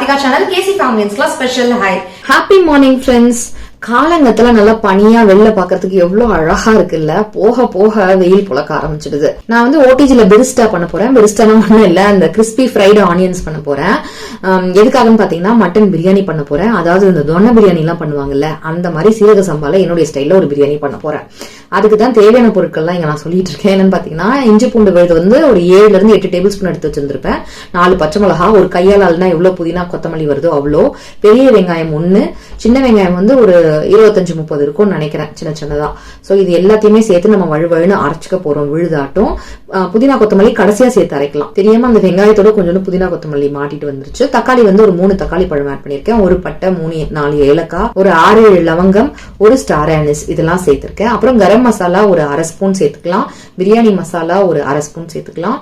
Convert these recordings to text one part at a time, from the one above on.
Monica channel KC Families Class Special Hi. Happy morning friends. காலங்கத்துல நல்லா பனியா வெளில பாக்குறதுக்கு எவ்வளவு அழகா இருக்குல்ல. போக போக வெயில் புழக்க ஆரம்பிச்சிடுது. நான் வந்து ஓடிஜில பிரிஸ்டா பண்ண போறேன். பிரிஸ்டானா ஒண்ணும் இல்ல, அந்த கிறிஸ்பி ஃப்ரைடு ஆனியன்ஸ் பண்ண போறேன். எதுக்காகன்னு பாத்தீங்கன்னா மட்டன் பிரியாணி பண்ண போறேன். அதாவது இந்த தொன்ன பிரியாணி எல்லாம் பண்ணுவாங்கல்ல, அந்த மாதிரி சீரக சம்பால என்னுடைய ஸ்டைல்ல ஒரு பிரியாணி பண்ண போறேன். அதுக்கு தான் தேவையான பொருட்கள்லாம் இங்க நான் சொல்லிட்டு இருக்கேன். என்னன்னு பாத்தீங்கன்னா இஞ்சி பூண்டு விழுது வந்து ஒரு 7 இருந்து 8 டேபிள் ஸ்பூன் எடுத்து வச்சிருந்திருப்பேன். 4 பச்சை மிளகா, ஒரு கையால் ஆள்னா எவ்வளவு புதினா கொத்தமல்லி வருதோ அவ்வளோ, பெரிய வெங்காயம் 1, சின்ன வெங்காயம் வந்து ஒரு 25-30 இருக்கும்னு நினைக்கிறேன், சின்ன சின்னதா. சோ இது எல்லாத்தையுமே சேர்த்து நம்ம வழுவழுன்னு அரைச்சுக்க போறோம். விழுதாட்டும் புதினா கொத்தமல்லி கடைசியா சேர்த்து அரைக்கலாம். தெரியாம அந்த வெங்காயத்தோட கொஞ்சம் புதினா கொத்தமல்லி மாட்டிட்டு வந்துருச்சு. தக்காளி வந்து ஒரு 3 தக்காளி பழம் ஆட் பண்ணிருக்கேன். ஒரு பட்டை, 3-4 ஏலக்காய், ஒரு 6-7 லவங்கம், ஒரு ஸ்டார் ஆனிஸ் இதெல்லாம் சேர்த்திருக்கேன். அப்புறம் கரம் மசாலா ஒரு 1/2 ஸ்பூன் சேர்த்துக்கலாம். பிரியாணி மசாலா ஒரு 1/2 ஸ்பூன் சேர்த்துக்கலாம்.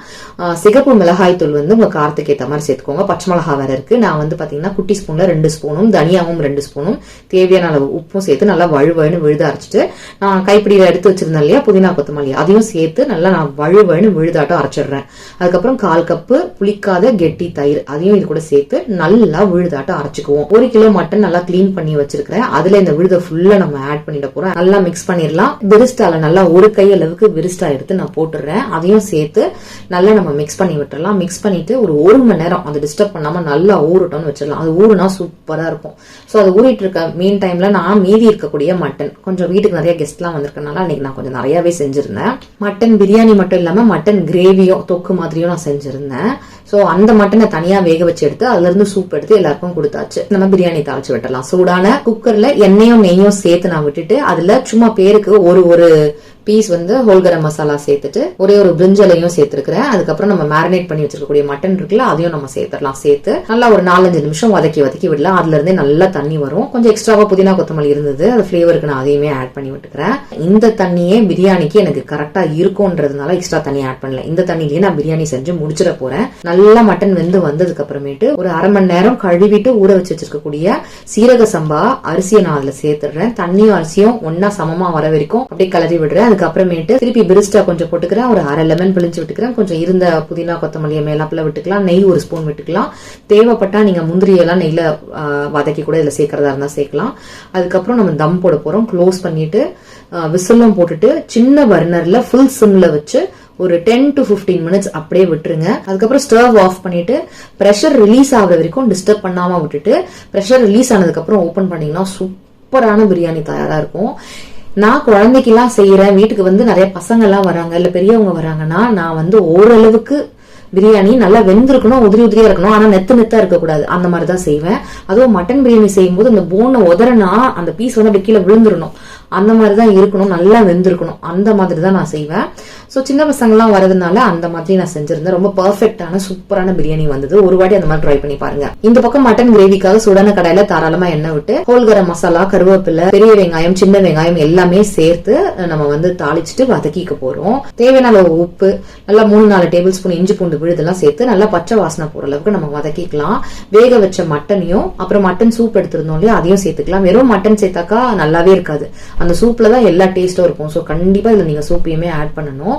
சிகப்பு மிளகாய் தூள் வந்து உங்க காரத்துக்கு ஏற்ற மாதிரி சேர்த்துக்கோங்க. பச்சை மிளகா வேற இருக்கு. நான் வந்து பாத்தீங்கன்னா குட்டி ஸ்பூன்ல 2 ஸ்பூனும், தனியாவும் 2 ஸ்பூனும், தேவையான அளவு உப்பும் சேர்த்து நல்லா வழுவழுன்னு விழுத அரைச்சிட்டு, நான் கைப்பிடியில எடுத்து வச்சிருந்தேன் இல்லையா புதினா கொத்தமல்லி, அதையும் சேர்த்து நல்லா நான் வழுவழுன்னு விழுதாட்டம் அரைச்சிடுறேன். அதுக்கப்புறம் 1/4 கப்பு புளிக்காத கெட்டி தயிர் அதையும் இது கூட சேர்த்து நல்லா விழுதாட்டம் அரைச்சுக்குவோம். 1 கிலோ மட்டன் நல்லா கிளீன் பண்ணி வச்சிருக்கிறேன். அதுல இந்த விழுத ஃபுல்லா நம்ம ஆட் பண்ணிட போறோம். நல்லா மிக்ஸ் பண்ணிடலாம். பிரிஸ்டால நல்லா ஒரு கை அளவுக்கு பிரிஸ்டா எடுத்து நான் போட்டுடுறேன். அதையும் சேர்த்து நல்லா நம்ம மிக்ஸ் பண்ணி விட்டுறலாம். மிக்ஸ் பண்ணிட்டு ஒரு 1 மணி நேரம் அதை டிஸ்டர்ப் பண்ணாம நல்லா ஊறட்டும்னு வச்சிடலாம். அது ஊறுனா சூப்பரா இருக்கும். சோ அது ஊறிட்டு இருக்க மீன் டைம்ல நான் மீதி இருக்கக்கூடிய மட்டன், கொஞ்சம் வீட்டுக்கு நிறைய கெஸ்ட் எல்லாம் வந்திருக்கனால அன்னைக்கு நான் கொஞ்சம் நிறையவே செஞ்சிருந்தேன். மட்டன் பிரியாணி மட்டும் இல்லாம மட்டன் கிரேவியும் தொக்கு மாதிரியும் நான் செஞ்சிருந்தேன். சோ அந்த மட்டனை தனியா வேக வச்சு எடுத்து அதுல இருந்து சூப் எடுத்து எல்லாருக்கும் கொடுத்தாச்சு. நம்ம பிரியாணி தாளிச்சு விட்டுறலாம். சூடான குக்கர்ல எண்ணெயும் நெய்யும் சேர்த்து நான் விட்டுட்டு அதுல சும்மா பேருக்கு ஒரு பீஸ் வந்து ஹோல் கரம் மசாலா சேர்த்துட்டு ஒரு பிரிஞ்சலையும் சேர்த்திருக்கிறேன். அதுக்கப்புறம் நம்ம மேரினேட் பண்ணி வச்சிருக்கக்கூடிய மட்டன் இருக்குல்ல, அதையும் நம்ம சேர்த்துடலாம். சேர்த்து நல்லா ஒரு 4-5 நிமிஷம் வதக்கி விடலாம். அதுல இருந்தே நல்லா தண்ணி வரும். கொஞ்சம் எக்ஸ்ட்ராவா புதினா கொத்தமல்லி இருந்தது, அது ஃபிளேவருக்கு நான் அதையுமே ஆட் பண்ணி விட்டுக்கிறேன். இந்த தண்ணியே பிரியாணிக்கு எனக்கு கரெக்டா இருக்கும்ன்றதுனால எக்ஸ்ட்ரா தண்ணி ஆட் பண்ணல. இந்த தண்ணிலேயே நான் பிரியாணி செஞ்சு முடிச்சிட போறேன். நல்லா மட்டன் வெந்து வந்ததுக்கு அப்புறமேட்டு ஒரு 1/2 மணி நேரம் கழுவிட்டு ஊற வச்சு வச்சிருக்கக்கூடிய சீரக சம்பா அரிசியை நான் அதுல சேர்த்துடுறேன். தண்ணியும் அரிசியும் ஒன்னா சமமா வர வரைக்கும் அப்படியே கிளறி விடுறேன். அதுக்கப்புறமேட்டு திருப்பி பிரிஸ்டா கொஞ்சம் போட்டுக்கிறேன். ஒரு 1/2 லெமன் பிழிஞ்சு விட்டுக்கிறேன். கொஞ்சம் இருந்த புதினா கொத்தமல்லியை மேலாப்புல விட்டுக்கலாம். நெய் 1 ஸ்பூன் விட்டுக்கலாம். தேவைப்பட்டா நீங்க முந்திரியெல்லாம் நெய்ல வதக்கி கூட இதுல சேர்க்கறதா இருந்தா சேர்க்கலாம். அதுக்கப்புறம் நம்ம தம் போட போறோம். க்ளோஸ் பண்ணிட்டு விசிலும் போட்டுட்டு சின்ன பர்னர்ல ஃபுல் சிம்ல வச்சு ஒரு 10 to 15 மினிட்ஸ் அப்படியே விட்டுருங்க. அதுக்கப்புறம் ஸ்டவ் ஆஃப் பண்ணிட்டு பிரஷர் ரிலீஸ் ஆகுற வரைக்கும் டிஸ்டர்ப் பண்ணாம விட்டுட்டு, பிரஷர் ரிலீஸ் ஆனதுக்கு அப்புறம் ஓபன் பண்ணீங்கன்னா சூப்பரான பிரியாணி தயாரா இருக்கும். நான் குழந்தைக்கு எல்லாம் செய்யறேன். வீட்டுக்கு வந்து நிறைய பசங்க எல்லாம் வராங்க, இல்ல பெரியவங்க வராங்கன்னா நான் வந்து ஓரளவுக்கு பிரியாணி நல்லா வெந்திருக்கணும், உதிரியா இருக்கணும், ஆனா நெத்தா இருக்கக்கூடாது, அந்த மாதிரிதான் செய்வேன். அதுவும் மட்டன் பிரியாணி செய்யும் போது அந்த போனை உதறனா அந்த பீஸ் வந்து அப்படி கீழே விழுந்துடணும், அந்த மாதிரிதான் இருக்கணும், நல்லா வெந்திருக்கணும், அந்த மாதிரி தான் நான் செய்வேன். சோ சின்ன பசங்க எல்லாம் வரதுனால அந்த மாதிரி நான் செஞ்சிருந்தேன். ரொம்ப பெர்ஃபெக்டான சூப்பரான பிரியாணி வந்தது. ஒரு வாட்டி அந்த மாதிரி ட்ரை பண்ணி பாருங்க. இந்த பக்கம் மட்டன் கிரேவிக்காக சுடான கடாயில தாராளமா எண்ணெய் விட்டு ஹோல் கரம் மசாலா, கருவேப்பிலை, பெரிய வெங்காயம், சின்ன வெங்காயம் எல்லாமே சேர்த்து நம்ம வந்து தாளிச்சுட்டு வதக்கிக்க போறோம். தேவையான அளவு உப்பு, நல்லா 3-4 டேபிள் ஸ்பூன் இஞ்சி பூண்டு விழுதெல்லாம் சேர்த்து நல்லா பச்சை வாசனை போற அளவுக்கு நம்ம வதக்கிக்கலாம். வேக வச்ச மட்டனையும் அப்புறம் மட்டன் சூப் எடுத்திருந்தோம் இல்லையா, அதையும் சேர்த்துக்கலாம். வெறும் மட்டன் சேர்த்தாக்கா நல்லாவே இருக்காது, அந்த சூப்ல தான் எல்லா டேஸ்டும் இருக்கும். சோ கண்டிப்பா இதுல நீங்க சூப்பையுமே ஆட் பண்ணணும்.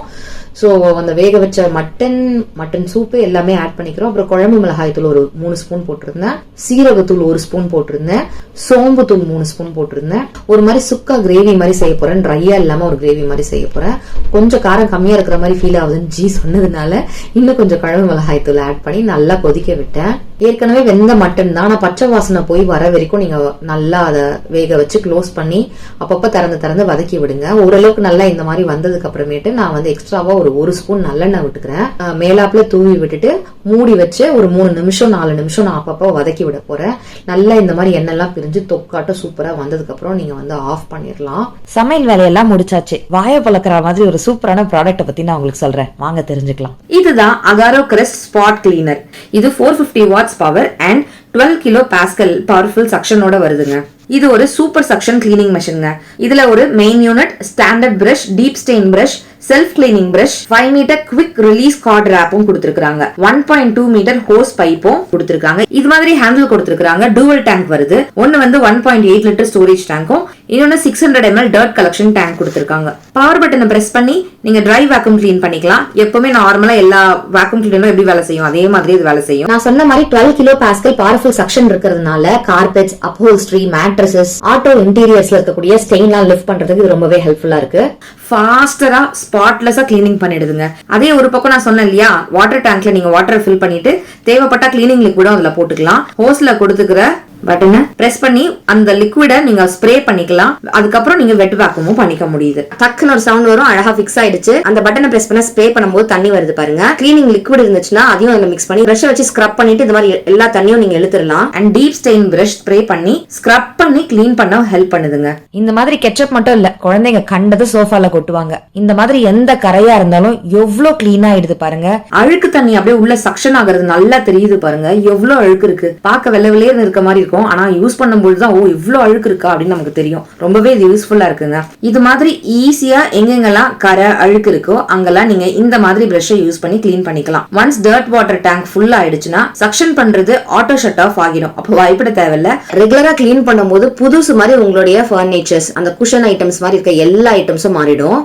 சோ அந்த வேக வச்ச மட்டன் சூப்பு எல்லாமே ஆட் பண்ணிக்கிறோம். அப்புறம் குழம்பு மிளகாய் தூள் ஒரு 3 ஸ்பூன் போட்டிருந்தேன். சீரகத்தூள் 1 ஸ்பூன் போட்டிருந்தேன். சோம்பு தூள் 3 ஸ்பூன் போட்டிருந்தேன். ஒரு மாதிரி சுக்கா கிரேவி மாதிரி செய்ய போறேன். ட்ரையா இல்லாம ஒரு கிரேவி மாதிரி செய்ய போறேன். கொஞ்சம் காரம் கம்மியா இருக்கிற மாதிரி ஃபீல் ஆகுதுன்னு ஜி சொன்னதுனால இன்னும் கொஞ்சம் குழம்பு மிளகாய் தூள் ஆட் பண்ணி நல்லா கொதிக்க விட்டேன். ஏற்கனவே வெந்த மட்டன் தான், ஆனா பச்சை வாசனை போய் வர வரைக்கும் நீங்க நல்லா அதை வேக வச்சு க்ளோஸ் பண்ணி அப்பப்ப திறந்து வதக்கி விடுங்க. ஓரளவுக்கு நல்லா இந்த மாதிரி வந்ததுக்கு அப்புறமேட்டு நான் வந்து எக்ஸ்ட்ராவா ஒரு ஸ்பூன் நல்லெண்ணெய் விட்டுக்கிறேன். மேலாப்புல தூவி விட்டுட்டு மூடி வச்சு ஒரு 3 நிமிஷம் 4 நிமிஷம் நான் அப்பப்ப வதக்கி விட போறேன். நல்லா இந்த மாதிரி எண்ணெய் எல்லாம் பிரிஞ்சு தொக்காட்டம் சூப்பரா வந்ததுக்கு அப்புறம் நீங்க வந்து ஆஃப் பண்ணிடலாம். சமையல் வேலையெல்லாம் முடிச்சாச்சு. வாய பழக்கிற மாதிரி ஒரு சூப்பரான ப்ராடக்ட் பத்தி நான் உங்களுக்கு சொல்றேன், வாங்க தெரிஞ்சுக்கலாம். இதுதான் அகாரோ கிரெஸ்ட் ஸ்பாட் கிளீனர். இது 450 watts power and 12 kilo pascal powerful சக்ஷனோட வருதுங்க. இது ஒரு சூப்பர் சக்ஷன் கிளீனிங் மெஷின்ங்க. இதுல ஒரு main unit, standard brush, deep stain brush, self cleaning brush, 5 meter quick release cord ரேப்பும் கொடுத்திருக்காங்க. 1.2 மீட்டர் ஹோஸ் பைப்பும் கொடுத்திருக்காங்க. இது மாதிரி ஹேண்டில் கொடுத்திருக்காங்க. டூவல் டேங்க் வருது. ஒன்னு வந்து 1.8 லிட்டர் ஸ்டோரேஜ் டேங்கும், இன்னொன்னு 600 ml டர்ட் கலெக்ஷன் டேங்க் கொடுத்திருக்காங்க. பவர் பட்டனை பிரஸ் பண்ணி நீங்க ட்ரை வேக்யூம் கிளீன் பண்ணிக்கலாம். எப்பவுமே நார்மலா எல்லா வேக்யூம் கிளீனரும் எப்படி வேலை செய்யும் அதே மாதிரி இது வேலை செய்யும். நான் சொன்ன மாதிரி 12 கிலோ பாஸ்கல் பவர்ஃபுல் சக்ஷன் இருக்கிறதுனால கார்பெட்ஸ், அப்ஹோல்ஸ்ட்ரி, மேட்ரஸஸ், ஆட்டோ இன்டீரியர்ஸ்ல இருக்கக்கூடிய ஸ்டெயின்லாம் லிஃப்ட் பண்றதுக்கு இது ரொம்பவே ஹெல்ப்ஃபுல்லா இருக்கு. ஃபாஸ்டரா ஸ்பாட்லெஸ்ஸா கிளீனிங் பண்ணிடுதுங்க. அதே ஒரு பக்கம் நான் சொன்னேன் இல்லையா, வாட்டர் டேங்க்ல நீங்க வாட்டர் ஃபில் பண்ணிட்டு தேவைப்பட்ட கிளீனிங் லிக்விடும் அதுல போட்டுக்கலாம். ஹோஸ்ல கொடுத்துக்கிற பட்டனை பிரஸ் பண்ணி அந்த லிக்விட நீங்க ஸ்ப்ரே பண்ணிக்கலாம். அதுக்கப்புறம் நீங்க வெட் வேக்யூமும் பண்ணிக்க முடியுது. டக்குன்னு ஒரு சவுண்ட் வரும், அழகா ஃபிக்ஸ் ஆயிடுச்சு. அந்த பட்டனை பிரஸ் பண்ண ஸ்ப்ரே பண்ணும்போது தண்ணி வருது பாருங்க. கிளீனிங் லிக்விட் இருந்துச்சுன்னா அதையும் அதுல மிக்ஸ் பண்ணி பிரஷ் வச்சு ஸ்க்ரப் பண்ணிட்டு இந்த மாதிரி எல்லா தண்ணியும் நீங்க இழுத்துடலாம். And deep stain brush spray பண்ணி ஸ்க்ரப் பண்ணி கிளீன் பண்ண ஹெல்ப் பண்ணுதுங்க. இந்த மாதிரி கெச்சப் மட்டும் இல்ல, குழந்தைங்க கண்டது சோஃபால கொட்டுவாங்க. இந்த மாதிரி எந்த கரையா இருந்தாலும் எவ்வளவு கிளீன் ஆயிடுது பாருங்க. அழுக்கு தண்ணி அப்படியே உள்ள சக்ஷன் ஆகுறது நல்லா தெரியுது பாருங்க. எவ்வளவு அழுக்கு இருக்கு. பார்க்க வெள்ளை வெளியேன்னு இருக்க மாதிரி இருக்கும். ஆனா யூஸ் பண்ணும்போது தான் இவ்ளோ அழுக்கு இருக்கா அப்படின்னு நமக்கு தெரியும். ரொம்பவே இது யூஸ்ஃபுல்லா இருக்குங்க. இது மாதிரி ஈஸியா எங்கெங்கெல்லாம் கரை அழுக்கு இருக்கோ அங்கெல்லாம் நீங்க இந்த மாதிரி பிரஷை யூஸ் பண்ணி கிளீன் பண்ணிக்கலாம். Once dirt water tank full ஆயிடுச்சுன்னா சக்ஷன் பண்றது ஆட்டோ ஷட் ஆஃப் ஆகிடும். அப்போ பயப்பட தேவையில்ல. ரெகுலரா கிளீன் பண்ணும்போது புதுசு மாதிரி உங்களுடைய ஃபர்னிச்சர்ஸ், அந்த குஷன் ஐட்டம்ஸ் மாதிரி இருக்க எல்லா ஐட்டம்ஸும் மாறிடும்.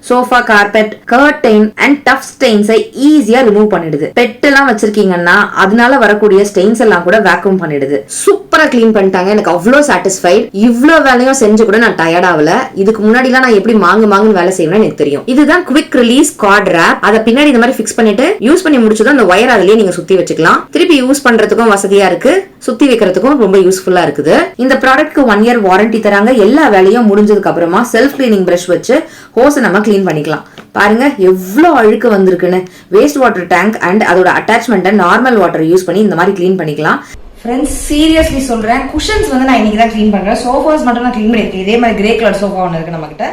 Sofa, carpet, curtain and tough ஸ்டெயின்ஸை ஈஸியா ரிமூவ் பண்ணிடுது. பெட் எல்லாம் வச்சிருக்கீங்கன்னா அதனால வரக்கூடிய ஸ்டெயின்ஸ் எல்லாம் கூட வேக்யூம் பண்ணிடுது. சூப்பரா கிளீன் பண்ணிட்டாங்க. எனக்கு அவ்வளோ சாட்டிஸ்ஃபைட். இவ்ளோ வேலையும் செஞ்சு கூட நான் டயர்ட் ஆகல. இதுக்கு முன்னாடி நான் எப்படி மாங்குன்னு வேலை செய்வேன்னு எனக்கு தெரியும். இதுதான் குவிக் ரிலீஸ் கார்ட் ரேப். அதை பின்னாடி இந்த மாதிரி ஃபிக்ஸ் பண்ணிட்டு யூஸ் பண்ணி முடிச்சதும் அந்த ஒயர் அதுலயே நீங்க சுத்தி வச்சுக்கலாம். திருப்பி யூஸ் பண்றதுக்கும் வசதியா இருக்கு, சுத்தி வைக்கிறதுக்கும் ரொம்ப யூஸ்ஃபுல்லா இருக்குது. இந்த ப்ராடக்ட்க்கு 1 இயர் வாரண்டி தராங்க. எல்லா வேலையும் முடிஞ்சதுக்கு அப்புறமா செல்ஃப் கிளீனிங் பிரஷ் வச்சு ஹோஸ் நம்ம கிளீன் பண்ணிக்கலாம். பாருங்க எவ்வளவு அழுக்கு வந்திருக்குன்னு. வேஸ்ட் வாட்டர் டேங்க் அண்ட் அதோட அட்டாச்மெண்ட்டை நார்மல் வாட்டர் யூஸ் பண்ணி இந்த மாதிரி கிளீன் பண்ணிக்கலாம். ஃப்ரெண்ட்ஸ், சீரியஸ்லி சொல்றேன், குஷன்ஸ் வந்து நான் இன்னைக்கு தான் க்ளீன் பண்றேன். சோஃபாஸ் மட்டும் நான் க்ளீன் பண்ணிருக்கேன். இதே மாதிரி கிரே கலர் சோஃபா ஒன்று இருக்கு நம்ம கிட்ட.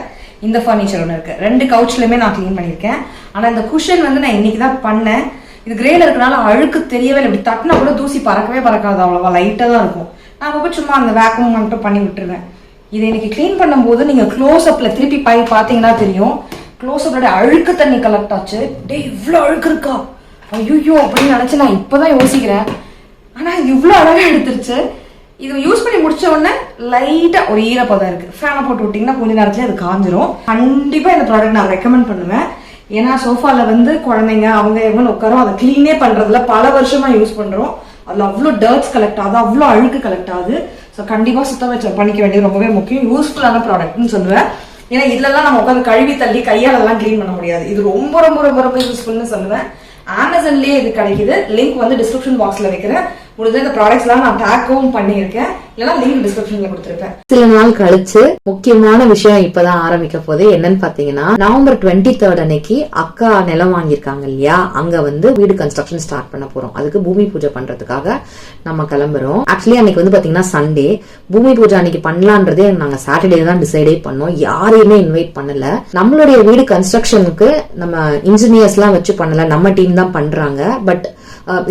இந்த ஃபர்னிச்சர் ஒன்று இருக்கு. 2 கவுச்லயுமே நான் க்ளீன் பண்ணிருக்கேன். ஆனா இந்த குஷன் வந்து நான் இன்னைக்கு தான் பண்ணேன். இது கிரேல இருக்கனால அழுக்கு தெரியவே இல்லை. இப்படி தட்டினா கூட தூசி பறக்கவே பறக்காது. அவ்வளவா லைட்டா தான் இருக்கும். நான் அப்போ சும்மா அந்த வேக்யூம் மட்டும் பண்ணி விட்டுருவேன். இதை இன்னைக்கு க்ளீன் பண்ணும்போது நீங்க க்ளோஸ் அப்ல திருப்பி பாத்தீங்கன்னா தெரியும். க்ளோஸ் அப்ல அழுக்கு தண்ணி கலெக்ட் ஆச்சு. டே இவ்வளவு அழுக்கு இருக்கா, ஐயோ அப்படின்னு நினைச்சு நான் இப்பதான் யோசிக்கிறேன். ஆனா இது இவ்வளவு அழகா எடுத்துருச்சு. இது யூஸ் பண்ணி முடிச்ச உடனே லைட்டா ஒரு ஈரப்பதம் இருக்கு. ஃபேனை போட்டு விட்டீங்கன்னா கொஞ்ச நேரத்துல அது காஞ்சிரும். கண்டிப்பா இந்த ப்ராடக்ட் நான் ரெக்கமெண்ட் பண்ணுவேன். ஏன்னா சோஃபால வந்து குழந்தைங்க அவங்க எவ்வளவு உட்காரும், அதை கிளீனே பண்றதுல பல வருஷமா யூஸ் பண்றோம். அதுல அவ்வளோ டர்ட்ஸ் கலெக்ட் ஆகுது, அவ்வளோ அழுக்கு கலெக்ட் ஆகுது. ஸோ கண்டிப்பா சுத்தம் வச்சு பண்ணிக்க வேண்டியது ரொம்பவே முக்கியம். யூஸ்ஃபுல்லான ப்ராடக்ட்னு சொல்லுவேன். ஏன்னா இதுலலாம் நம்ம உட்காந்து கழுவி தள்ளி கையாலெல்லாம் கிளீன் பண்ண முடியாது. இது ரொம்ப ரொம்ப ரொம்ப ரொம்ப யூஸ்ஃபுல்னு சொல்லுவேன். அமேசான்லயே இது கிடைக்குது. லிங்க் வந்து டிஸ்கிரிப்ஷன் பாக்ஸ்ல வைக்கிறேன். முடிஞ்ச இந்த ப்ராடக்ட்ஸ் எல்லாம் நான் டேக்கவும் பண்ணியிருக்கேன். இல்லைன்னா லிங்க் டிஸ்கிரிப்ஷன்ல கொடுத்துருப்பேன். சில நாள் கழிச்சு முக்கியமான விஷயம் இப்பதான் ஆரம்பிக்க போது. என்னன்னு பாத்தீங்கன்னா, நவம்பர் 23 அன்னைக்கு அக்கா நிலம் வாங்கியிருக்காங்க இல்லையா, அங்க வந்து வீடு கன்ஸ்ட்ரக்ஷன் ஸ்டார்ட் பண்ண போறோம். அதுக்கு பூமி பூஜை பண்றதுக்காக நம்ம கிளம்புறோம். ஆக்சுவலி அன்னைக்கு வந்து பாத்தீங்கன்னா சண்டே. பூமி பூஜை அன்னைக்கு பண்ணலான்றதே நாங்க சாட்டர்டே தான் டிசைடே பண்ணோம். யாரையுமே இன்வைட் பண்ணல. நம்மளுடைய வீடு கன்ஸ்ட்ரக்ஷனுக்கு நம்ம இன்ஜினியர்ஸ் எல்லாம் வச்சு பண்ணல, நம்ம டீம் தான் பண்றாங்க. பட்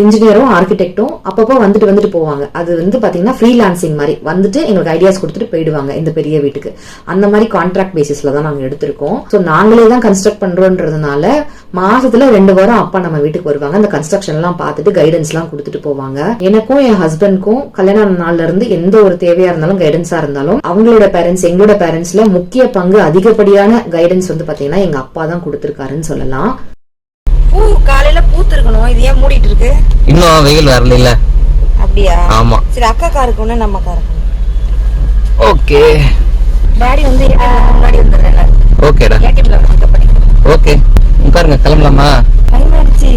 இன்ஜினியரும் ஆர்கிடெக்டும் அப்பப்போ வந்துட்டு போவாங்க. அது வந்து பாத்தீங்கன்னா ஃப்ரீலான்சிங் மாதிரி வந்துட்டு எங்களுக்கு ஐடியாஸ் கொடுத்துட்டு போயிடுவாங்க இந்த பெரிய வீட்டுக்கு. அந்த மாதிரி கான்ட்ராக்ட் பேசிஸ்ல தான் நாங்க எடுத்திருக்கோம். ஸோ நாங்களே தான் கன்ஸ்ட்ரக்ட் பண்றோன்றதுனால மாசத்துல 2 வாரம் அப்பா நம்ம வீட்டுக்கு வருவாங்க. அந்த கன்ஸ்ட்ரக்ஷன் எல்லாம் பார்த்துட்டு கைடன்ஸ் எல்லாம் கொடுத்துட்டு போவாங்க. எனக்கும் என் ஹஸ்பண்ட்க்கும் கல்யாண நாள்ல இருந்து எந்த ஒரு தேவையா இருந்தாலும் கைடன்ஸா இருந்தாலும் அவங்களோட பேரண்ட்ஸ் எங்களோட பேரண்ட்ஸ்ல முக்கிய பங்கு அதிகப்படியான கைடன்ஸ் வந்து பாத்தீங்கன்னா எங்க அப்பா தான் கொடுத்திருக்காருன்னு சொல்லலாம். பூ காலையில பூத்து இருக்கணும். இது ஏன் மூடிட்டு இருக்கு? இன்னும் வெயில் வரல இல்ல. அப்படியா? ஆமா. சரி, அக்கா காருக்கு ஒண்ணு நம்ம காருக்கு. ஓகே. டாடி வந்து முன்னாடி வந்துடுறேன். ஓகேடா. ஏடிஎம்ல பிக்கப் பண்ணிக்கிறேன். ஓகே, உட்காருங்க, கிளம்பலாமா? டைம் ஆயிடுச்சு.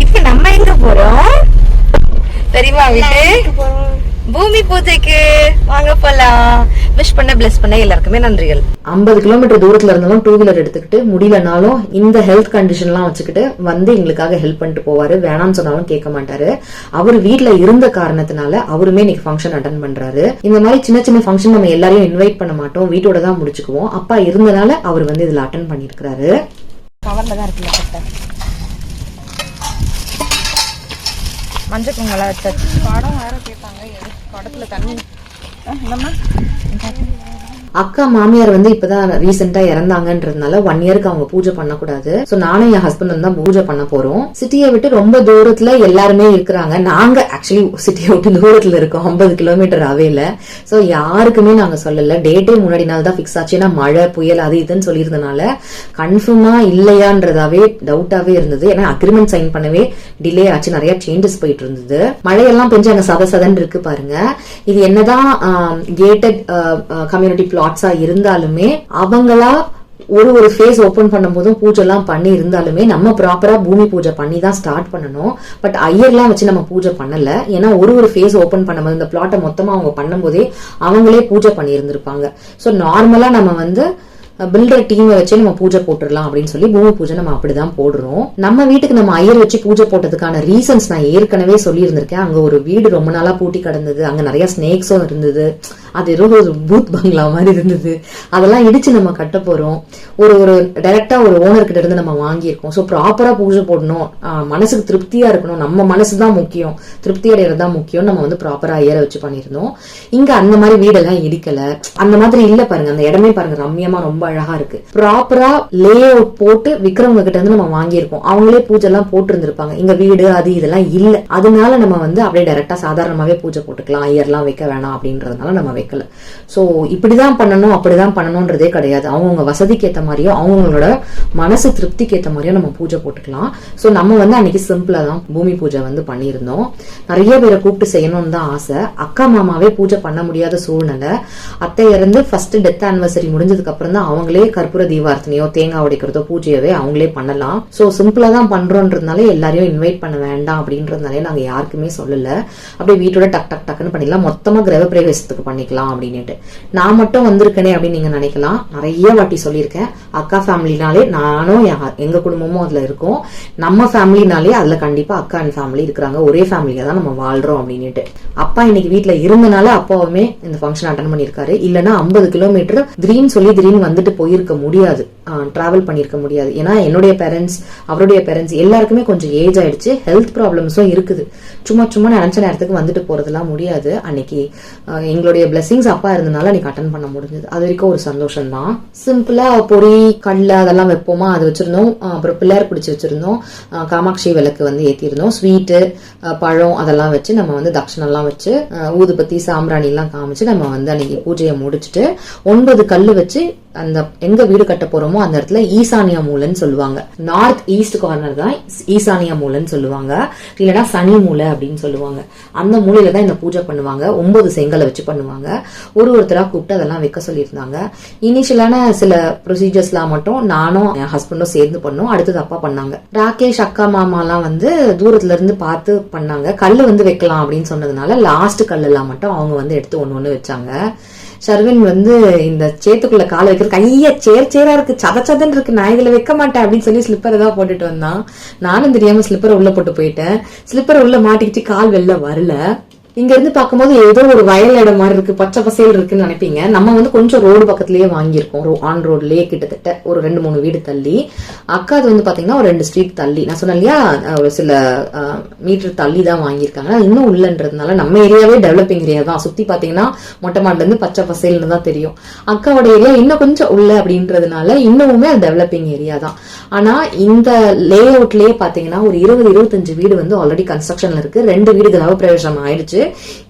இப்போ நம்ம எங்க போறோம் தெரியுமா? வீட்டு பூமி பூஜைக்கு வாங்க போலாம். விஷ் பண்ண பிளஸ் பண்ண எல்லாருக்குமே நன்றிகள். 50 கிலோமீட்டர் தூரத்துல இருந்தாலும் 2 வீலர் எடுத்துக்கிட்டு முடியலனாலும் இந்த ஹெல்த் கண்டிஷன் எல்லாம் வச்சுக்கிட்டு வந்து எங்களுக்காக ஹெல்ப் பண்ணிட்டு போவாரு. வேணாம்னு சொன்னாலும் கேட்க மாட்டாரு. அவர் வீட்டுல இருந்த காரணத்தினால அவருமே இன்னைக்கு ஃபங்க்ஷன் அட்டன் பண்றாரு. இந்த மாதிரி சின்ன சின்ன ஃபங்க்ஷன் நம்ம எல்லாரையும் இன்வைட் பண்ண மாட்டோம், வீட்டோட தான் முடிச்சுக்குவோம். அப்பா இருந்தனால அவர் வந்து இதுல அட்டன் பண்ணிருக்காரு. கவர்ல தான் இருக்குல்ல. மஞ்சள் குங்குமம் வச்சாச்சு. படம் வேற கேட்பாங்க, படத்துல தண்ணி இல்லம்மா. அக்கா மாமியார் வந்து இப்பதான் ரீசெண்டா இறந்தாங்கன்றதுனால 1 இயருக்கு அவங்க பூஜை பண்ணக்கூடாது. சோ நானும் என் ஹஸ்பண்ட் தான் பூஜை பண்ண போறோம். சிட்டியை விட்டு ரொம்ப தூரத்துல எல்லாருமே இருக்கிறாங்க. நாங்க ஆக்சுவலி சிட்டியை விட்டு தூரத்துல இருக்கோம், 50 கிலோமீட்டர் அவேல. சோ யாருக்குமே நாங்க சொல்லல, டேட்டே முன்னாடி நாள் தான் பிக்ஸ் ஆச்சு. ஏன்னா மழை புயல் அது இதுன்னு சொல்லியிருந்தனால கன்ஃபார்மா இல்லையான்றதாவே டவுட்டாவே இருந்தது. ஏன்னா அக்ரிமெண்ட் சைன் பண்ணவே டிலே ஆச்சு, நிறைய சேஞ்சஸ் போயிட்டு இருந்தது. மழையெல்லாம் பெஞ்சு அங்க சதசதன் இருக்கு பாருங்க. இது என்னதான் கேட்டட் கம்யூனிட்டி பிளாட்ஸா இருந்தாலுமே அவங்களா ஒரு ஃபேஸ் ஓபன் பண்ணும் போதும் பூஜை எல்லாம் பண்ணி இருந்தாலுமே நம்ம ப்ராப்பரா பூமி பூஜை பண்ணி தான் ஸ்டார்ட் பண்ணணும். பட் ஐயர்லாம் வச்சு நம்ம பூஜை பண்ணல. ஏன்னா ஒரு ஃபேஸ் ஓபன் பண்ணும்போது இந்த பிளாட்டை மொத்தமா அவங்க பண்ணும்போதே அவங்களே பூஜை பண்ணி இருந்திருப்பாங்க. சோ நார்மலா நம்ம வந்து பில்டர் டீமை வச்சு நம்ம பூஜை போட்டுடலாம் அப்படின்னு சொல்லி பூமி பூஜை நம்ம அப்படிதான் போடுறோம். நம்ம வீட்டுக்கு நம்ம ஐயர் வச்சு பூஜை போட்டதுக்கான ரீசன்ஸ் நான் ஏற்கனவே சொல்லி இருந்திருக்கேன். அங்க ஒரு வீடு ரொம்ப நாளா பூட்டி கிடந்தது, அங்க நிறைய ஸ்னேக்ஸும் இருந்தது, அது ஒரு பூத் பங்களா மாதிரி இருந்தது. அதெல்லாம் இடிச்சு நம்ம கட்ட போறோம். ஒரு டைரக்டா ஒரு ஓனர் கிட்ட இருந்து நம்ம வாங்கியிருக்கோம். சோ ப்ராப்பரா பூஜை போடணும், மனசுக்கு திருப்தியா இருக்கணும், நம்ம மனசுதான் முக்கியம், திருப்தி அடைறதுதான் முக்கியம். நம்ம வந்து ப்ராப்பரா ஐயரை வச்சு பண்ணிருந்தோம். இங்க அந்த மாதிரி வீடெல்லாம் இடிக்கல, அந்த மாதிரி இல்ல பாருங்க. அந்த இடமே பாருங்க ரம்யமா ரொம்ப அழகா இருக்கு. ப்ராப்பரா லே அவுட் போட்டு விக்கிறவங்க கிட்ட இருந்து நம்ம வாங்கியிருக்கோம். அவங்களே பூஜை எல்லாம் போட்டு இருந்திருப்பாங்க. இங்க வீடு அது இதெல்லாம் இல்ல, அதனால நம்ம வந்து அப்படியே டைரக்டா சாதாரணமாவே பூஜை போட்டுக்கலாம், ஐயர்லாம் வைக்க வேணாம் அப்படின்றதுனால நம்ம வைக்கல. சோ இப்படிதான் பண்ணணும் அப்படிதான் பண்ணணும்ன்றதே கிடையாது. அவங்கவுங்க வசதிக்கு ஏத்த மாதிரியும் அவங்களோட மனசு திருப்திக்கு ஏத்த மாதிரியும் நம்ம பூஜை போட்டுக்கலாம். சோ நம்ம வந்து அன்னைக்கு சிம்பிளா தான் பூமி பூஜை வந்து பண்ணியிருந்தோம். நிறைய பேரை கூப்பிட்டு செய்யணும்னு தான் ஆசை. அக்கா மாமாவே பூஜை பண்ண முடியாத சூழ்நிலை. அத்தை இருந்து ஃபர்ஸ்ட் டெத் ஆனிவர்சரி முடிஞ்சதுக்கு அப்புறம் தான் அவங்களே கற்பூர தீபார்த்தனையோ தேங்காய் உடைக்கிறதோ பூஜையவே அவங்களே பண்ணலாம். சோ சிம்பிளா தான் பண்றோன்றதுனால எல்லாரையும் இன்வைட் பண்ண வேண்டாம் அப்படின்றதுனாலே நாங்க யாருக்குமே சொல்லல. அப்படியே வீட்டோட டக் டக் டக்குன்னு பண்ணிடலாம், மொத்தமா கிரக பிரவேசத்துக்கு பண்ணிக்கலாம் அப்படின்னுட்டு. நான் மட்டும் வந்திருக்கேனே அப்படின்னு நீங்க நினைக்கலாம். நிறைய வாட்டி சொல்லியிருக்கேன், அக்கா ஃபேமிலினாலே நானும் எங்க குடும்பமும் அதுல இருக்கும். நம்ம ஃபேமிலினாலே அதுல கண்டிப்பா அக்கா அண்ட் ஃபேமிலி இருக்கிறாங்க, ஒரே ஃபேமிலியா தான் நம்ம வாழ்றோம் அப்படின்னுட்டு. அப்பா இன்னைக்கு வீட்டுல இருந்தனால அப்பாவுமே இந்த ஃபங்க்ஷன் அட்டன் பண்ணிருக்காரு. இல்லன்னா 50 கிலோமீட்டர் திடீர்னு சொல்லி திடீர்னு வந்துட்டு போயிருக்க முடியாது, டிராவல் பண்ணிருக்க முடியாது. ஏன்னா என்னுடைய பேரண்ட்ஸ் அவருடைய பேரண்ட்ஸ் எல்லாருக்குமே கொஞ்சம் ஏஜ் ஆயிடுச்சு, ஹெல்த் ப்ராப்ளம்ஸும் இருக்குது. சும்மா நினைச்ச நேரத்துக்கு வந்துட்டு போறதுலாம் முடியாது. அன்னைக்கு எங்களுடைய பிளெஸிங்ஸ் அப்பா இருந்தனால அன்னைக்கு அட்டன் பண்ண முடிஞ்சது. அது வரைக்கும் ஒரு சந்தோஷம் தான். சிம்பிளா பொரி கல்ல அதெல்லாம் வைப்போமா, அது வச்சிருந்தோம். அப்புறம் பிள்ளையார் பிடிச்சி வச்சிருந்தோம், காமாட்சி விளக்கு வந்து ஏத்திருந்தோம், ஸ்வீட்டு பழம் அதெல்லாம் வச்சு நம்ம வந்து தட்சணெல்லாம் வச்சு ஊதுபத்தி சாம்பிராணி எல்லாம் காமிச்சு நம்ம வந்து அன்னைக்கு பூஜையை முடிச்சுட்டு 9 கல்லு வச்சு அந்த எங்க வீடு கட்ட போறோமோ அந்த இடத்துல ஈசானியா மூலைன்னு சொல்லுவாங்க. நார்த் ஈஸ்ட் கார்னர் தான் ஈசானியா மூலைன்னு சொல்லுவாங்க, இல்லைன்னா சனி மூலை அப்படின்னு சொல்லுவாங்க. அந்த மூலையில தான் இந்த பூஜை பண்ணுவாங்க. 9 செங்கலை வச்சு பண்ணுவாங்க. ஒருத்தரா கூப்பிட்டு அதெல்லாம் வைக்க சொல்லியிருந்தாங்க. இனிஷியலான சில ப்ரொசீஜர்ஸ்லாம் மட்டும் நானும் என் ஹஸ்பண்டும் சேர்ந்து பண்ணோம். அடுத்தது அப்பா பண்ணாங்க. ராகேஷ் அக்கா மாமா எல்லாம் வந்து தூரத்துல இருந்து பார்த்து பண்ணாங்க. கல்லு வந்து வைக்கலாம் அப்படின்னு சொன்னதுனால லாஸ்ட் கல்லு எல்லாம் மட்டும் அவங்க வந்து எடுத்து ஒண்ணு வச்சாங்க. ஷர்வின் வந்து இந்த சேத்துக்குள்ள கால வைக்கிற கைய சேரா இருக்கு, சதச்சதன் இருக்கு, நான் இதுல வைக்க மாட்டேன் அப்படின்னு சொல்லி ஸ்லிப்பரை தான் போட்டுட்டு வந்தான். நானும் தெரியாம ஸ்லிப்பரை உள்ள போட்டு போயிட்டேன். ஸ்லிப்பரை உள்ள மாட்டிக்கிட்டு கால் வெளில வரல. இங்க இருந்து பார்க்கும்போது ஏதோ ஒரு வயல் இடம் மாதிரி இருக்கு, பச்சை பசேல் இருக்குன்னு நினைப்பீங்க. நம்ம வந்து கொஞ்சம் ரோடு பக்கத்திலேயே வாங்கியிருக்கோம், ஆன் ரோட்லயே கிட்டத்தட்ட ஒரு 2-3 வீடு தள்ளி. அக்கா அது வந்து பாத்தீங்கன்னா ஒரு 2 ஸ்ட்ரீட் தள்ளி, நான் சொன்னேன் இல்லையா ஒரு சில மீட்டர் தள்ளி தான் வாங்கியிருக்காங்க. இன்னும் உள்ளன்றதுனால நம்ம ஏரியாவே டெவலப்பிங் ஏரியா தான். சுத்தி பாத்தீங்கன்னா மொட்டை மாடல இருந்து பச்சை பசேல்னு தான் தெரியும். அக்காவோட ஏரியா இன்னும் கொஞ்சம் உள்ள அப்படின்றதுனால இன்னுமே அது டெவலப்பிங் ஏரியா தான். ஆனா இந்த லே அவுட்லயே பாத்தீங்கன்னா ஒரு 20-25 வீடு வந்து ஆல்ரெடி கன்ஸ்ட்ரக்ஷன்ல இருக்கு. 2 வீடு கிரக பிரவேசம் ஆயிடுச்சு.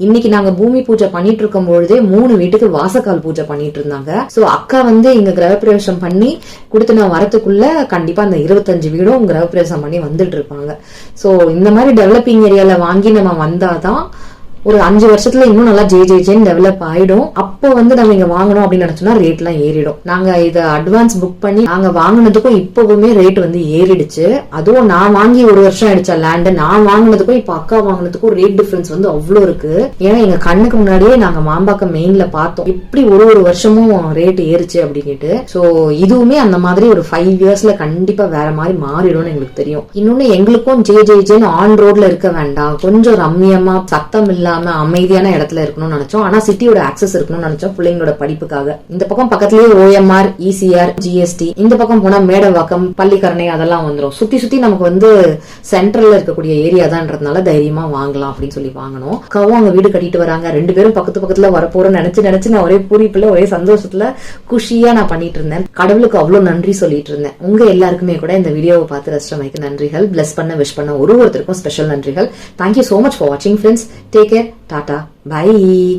இன்னைக்கு நாங்க பூமி பூஜை பண்ணிட்டு இருக்கும் பொழுதே 3 வீட்டுக்கு வாசக்கால் பூஜை பண்ணிட்டு இருந்தாங்க. சோ அக்கா வந்து இங்க கிரகப்பிரவேசம் பண்ணி கொடுத்து நான் வரத்துக்குள்ள கண்டிப்பா அந்த 25 வீடும் கிரகப்பிரவேசம் பண்ணி வந்துட்டு இருப்பாங்க. சோ இந்த மாதிரி டெவலப்பிங் ஏரியால வாங்கி நம்ம வந்தாதான் ஒரு 5 வருஷத்துல இன்னும் நல்லா ஜேன்னு டெவலப் ஆயிடும். அப்போ வந்து நம்ம இங்க வாங்கணும் அப்படின்னு நினைச்சோம்னா ரேட் எல்லாம் ஏறிடும். நாங்க இதை அட்வான்ஸ் புக் பண்ணி நாங்க வாங்கினதுக்கும் இப்பவுமே ரேட் வந்து ஏறிடுச்சு. அதுவும் நான் வாங்கி 1 வருஷம் ஆயிடுச்சா லேண்ட், நான் வாங்கினதுக்கும் இப்ப அக்கா வாங்கினதுக்கும் ரேட் டிஃபரன்ஸ் வந்து அவ்வளவு இருக்கு. ஏன்னா எங்க கண்ணுக்கு முன்னாடியே நாங்க மாம்பாக்கம் மெயின்ல பார்த்தோம் இப்படி ஒரு வருஷமும் ரேட் ஏறிச்சு அப்படின்ட்டு. சோ இதுவுமே அந்த மாதிரி ஒரு 5 இயர்ஸ்ல கண்டிப்பா வேற மாதிரி மாறிடும்னு எங்களுக்கு தெரியும். இன்னொன்னு எங்களுக்கும் ஜேன்னு ஆன் ரோட்ல இருக்க வேண்டாம், கொஞ்சம் ரம்மியமா சத்தம் இல்லாம இல்லாம அமைதியான இடத்துல இருக்கணும்னு நினைச்சோம். ஆனா சிட்டியோட ஆக்சஸ் இருக்கணும்னு நினைச்சோம் பிள்ளைங்களோட படிப்புக்காக. இந்த பக்கம் பக்கத்துலயே OMR, ECR, GST, இந்த பக்கம் போனா மேடவாக்கம், பள்ளிக்கரணை அதெல்லாம் வந்துடும். சுத்தி சுத்தி நமக்கு வந்து சென்ட்ரல்ல இருக்கக்கூடிய ஏரியா தான்றதுனால தைரியமா வாங்கலாம் அப்படின்னு சொல்லி வாங்கணும். அக்காவும் அங்க வீடு கட்டிட்டு வராங்க. 2 பேரும் பக்கத்து பக்கத்துல வரப்போறோம்னு நினைச்சு நான் ஒரே பூரிப்புல ஒரே சந்தோஷத்துல குஷியா நான் பண்ணிட்டு இருந்தேன். கடவுளுக்கு அவ்வளவு நன்றி சொல்லிட்டு இருந்தேன். உங்க எல்லாருக்குமே கூட இந்த வீடியோவை பார்த்து ரசிச்சமைக்கு நன்றிகள். பிளஸ் பண்ண விஷ் பண்ண ஒருத்தருக்கும் ஸ்பெஷல் நன்றிகள். Thank you so much for watching friends. Take care. Tata. Bye.